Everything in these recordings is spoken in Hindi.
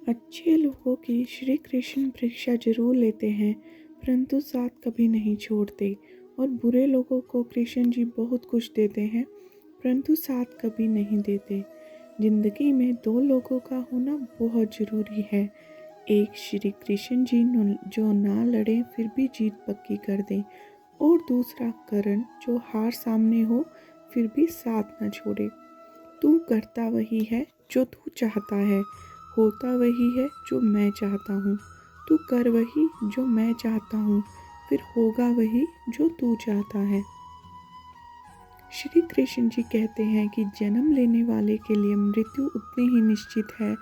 अच्छे लोगों की श्री कृष्ण परीक्षा जरूर लेते हैं, परंतु साथ कभी नहीं छोड़ते। और बुरे लोगों को कृष्ण जी बहुत कुछ देते हैं, परंतु साथ कभी नहीं देते। जिंदगी में दो लोगों का होना बहुत ज़रूरी है। एक श्री कृष्ण जी जो ना लड़े फिर भी जीत पक्की कर दे, और दूसरा करण जो हार सामने हो फिर भी साथ न छोड़े। तू करता वही है जो तू चाहता है, होता वही है जो मैं चाहता हूँ। तू कर वही जो मैं चाहता हूँ, फिर होगा वही जो तू चाहता है। श्री कृष्ण जी कहते हैं कि जन्म लेने वाले के लिए मृत्यु उतनी ही निश्चित है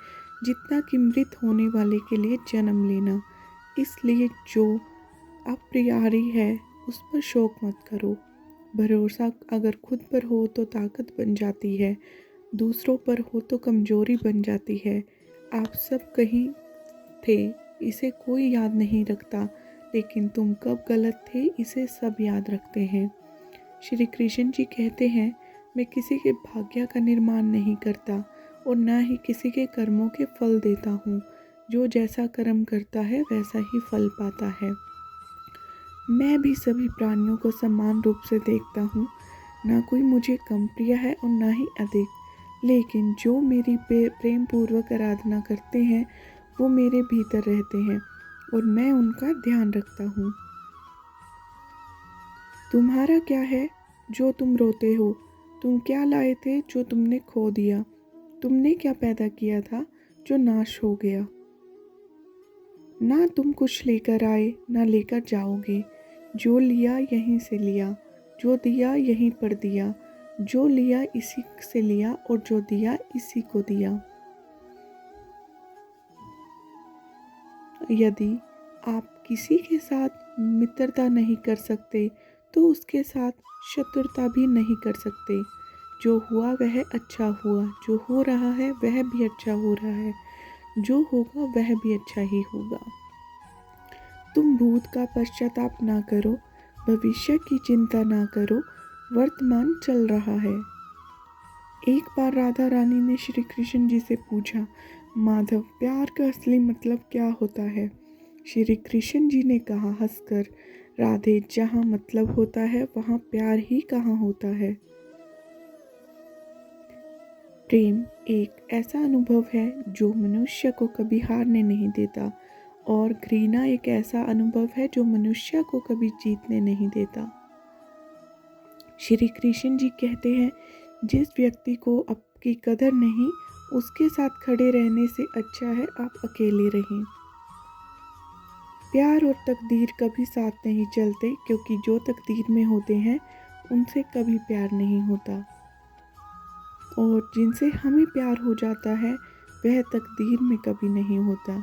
जितना कि मृत होने वाले के लिए जन्म लेना। इसलिए जो अप्रियारी है उस पर शोक मत करो। भरोसा अगर खुद पर हो तो ताकत बन जाती है, दूसरों पर हो तो कमजोरी बन जाती है। आप सब कहीं थे इसे कोई याद नहीं रखता, लेकिन तुम कब गलत थे इसे सब याद रखते हैं। श्री कृष्ण जी कहते हैं, मैं किसी के भाग्य का निर्माण नहीं करता और ना ही किसी के कर्मों के फल देता हूँ। जो जैसा कर्म करता है वैसा ही फल पाता है। मैं भी सभी प्राणियों को समान रूप से देखता हूँ, ना कोई मुझे कम प्रिय है और ना ही अधिक, लेकिन जो मेरी प्रेम पूर्वक आराधना करते हैं वो मेरे भीतर रहते हैं और मैं उनका ध्यान रखता हूँ। तुम्हारा क्या है जो तुम रोते हो? तुम क्या लाए थे जो तुमने खो दिया? तुमने क्या पैदा किया था जो नाश हो गया? ना तुम कुछ लेकर आए ना लेकर जाओगे। जो लिया यहीं से लिया, जो दिया यहीं पर दिया, जो लिया इसी से लिया और जो दिया इसी को दिया। यदि आप किसी के साथ मित्रता नहीं कर सकते तो उसके साथ शत्रुता भी नहीं कर सकते। जो हुआ वह अच्छा हुआ, जो हो रहा है वह भी अच्छा हो रहा है, जो होगा वह भी अच्छा ही होगा। तुम भूत का पश्चाताप ना करो, भविष्य की चिंता ना करो, वर्तमान चल रहा है। एक बार राधा रानी ने श्री कृष्ण जी से पूछा, माधव प्यार का असली मतलब क्या होता है? श्री कृष्ण जी ने कहा हंसकर, राधे जहाँ मतलब होता है वहाँ प्यार ही कहाँ होता है। प्रेम एक ऐसा अनुभव है जो मनुष्य को कभी हारने नहीं देता, और घृणा एक ऐसा अनुभव है जो मनुष्य को कभी जीतने नहीं देता। श्री कृष्ण जी कहते हैं, जिस व्यक्ति को आपकी कदर नहीं, उसके साथ खड़े रहने से अच्छा है आप अकेले रहें। प्यार और तकदीर कभी साथ नहीं चलते, क्योंकि जो तकदीर में होते हैं उनसे कभी प्यार नहीं होता, और जिनसे हमें प्यार हो जाता है वह तकदीर में कभी नहीं होता।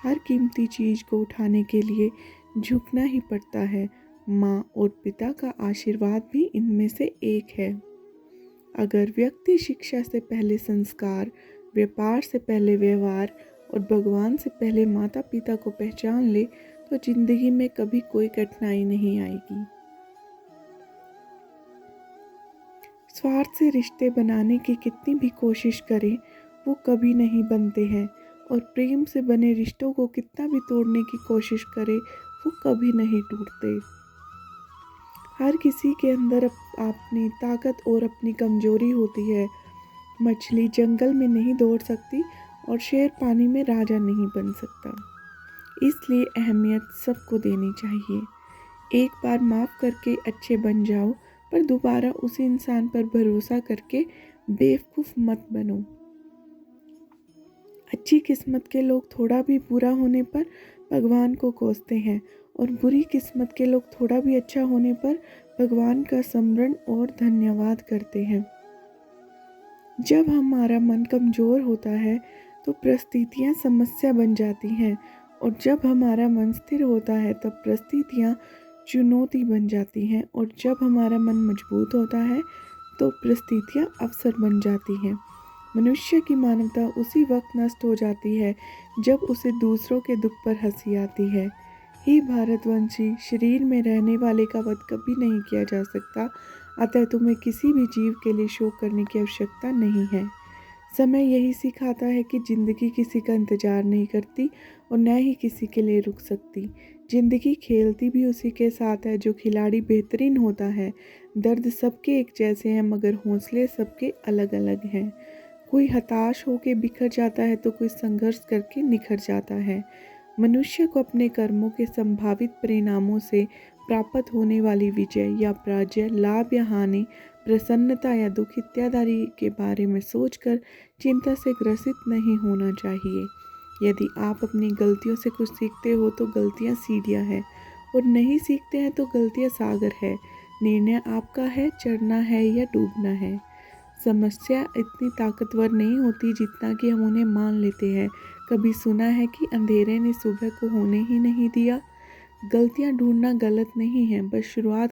हर कीमती चीज़ को उठाने के लिए झुकना ही पड़ता है। माँ और पिता का आशीर्वाद भी इनमें से एक है। अगर व्यक्ति शिक्षा से पहले संस्कार, व्यापार से पहले व्यवहार और भगवान से पहले माता पिता को पहचान ले तो जिंदगी में कभी कोई कठिनाई नहीं आएगी। स्वार्थ से रिश्ते बनाने की कितनी भी कोशिश करें वो कभी नहीं बनते हैं, और प्रेम से बने रिश्तों को कितना भी तोड़ने की कोशिश करे वो कभी नहीं टूटते। हर किसी के अंदर अपनी ताकत और अपनी कमजोरी होती है। मछली जंगल में नहीं दौड़ सकती और शेर पानी में राजा नहीं बन सकता। इसलिए अहमियत सबको देनी चाहिए। एक बार माफ़ करके अच्छे बन जाओ, पर दोबारा उसी इंसान पर भरोसा करके बेवकूफ़ मत बनो। अच्छी किस्मत के लोग थोड़ा भी बुरा होने पर भगवान को कोसते हैं, और बुरी किस्मत के लोग थोड़ा भी अच्छा होने पर भगवान का स्मरण और धन्यवाद करते हैं। जब हमारा मन कमज़ोर होता है तो परिस्थितियाँ समस्या बन जाती हैं, और जब हमारा मन स्थिर होता है तब परिस्थितियाँ चुनौती बन जाती हैं, और जब हमारा मन मजबूत होता है तो परिस्थितियाँ अवसर बन जाती हैं। मनुष्य की मानवता उसी वक्त नष्ट हो जाती है जब उसे दूसरों के दुख पर हंसी आती है। हे भारतवंशी, शरीर में रहने वाले का वध कभी नहीं किया जा सकता, अतः तुम्हें किसी भी जीव के लिए शोक करने की आवश्यकता नहीं है। समय यही सिखाता है कि ज़िंदगी किसी का इंतज़ार नहीं करती और न ही किसी के लिए रुक सकती। ज़िंदगी खेलती भी उसी के साथ है जो खिलाड़ी बेहतरीन होता है। दर्द सबके एक जैसे हैं मगर हौसले सबके अलग-अलग हैं। कोई हताश होके बिखर जाता है तो कोई संघर्ष करके निखर जाता है। मनुष्य को अपने कर्मों के संभावित परिणामों से प्राप्त होने वाली विजय या पराजय, लाभ या हानि, प्रसन्नता या दुख इत्यादि के बारे में सोचकर चिंता से ग्रसित नहीं होना चाहिए। यदि आप अपनी गलतियों से कुछ सीखते हो तो गलतियाँ सीढ़ियाँ हैं और नहीं सीखते हैं तो गलतियाँ सागर है। निर्णय आपका है, चढ़ना है या डूबना है। समस्या इतनी ताकतवर नहीं होती जितना कि हम उन्हें मान लेते हैं। कभी सुना है कि अंधेरे ने सुबह को होने ही नहीं दिया। गलतियाँ ढूंढना गलत नहीं है, बस शुरुआत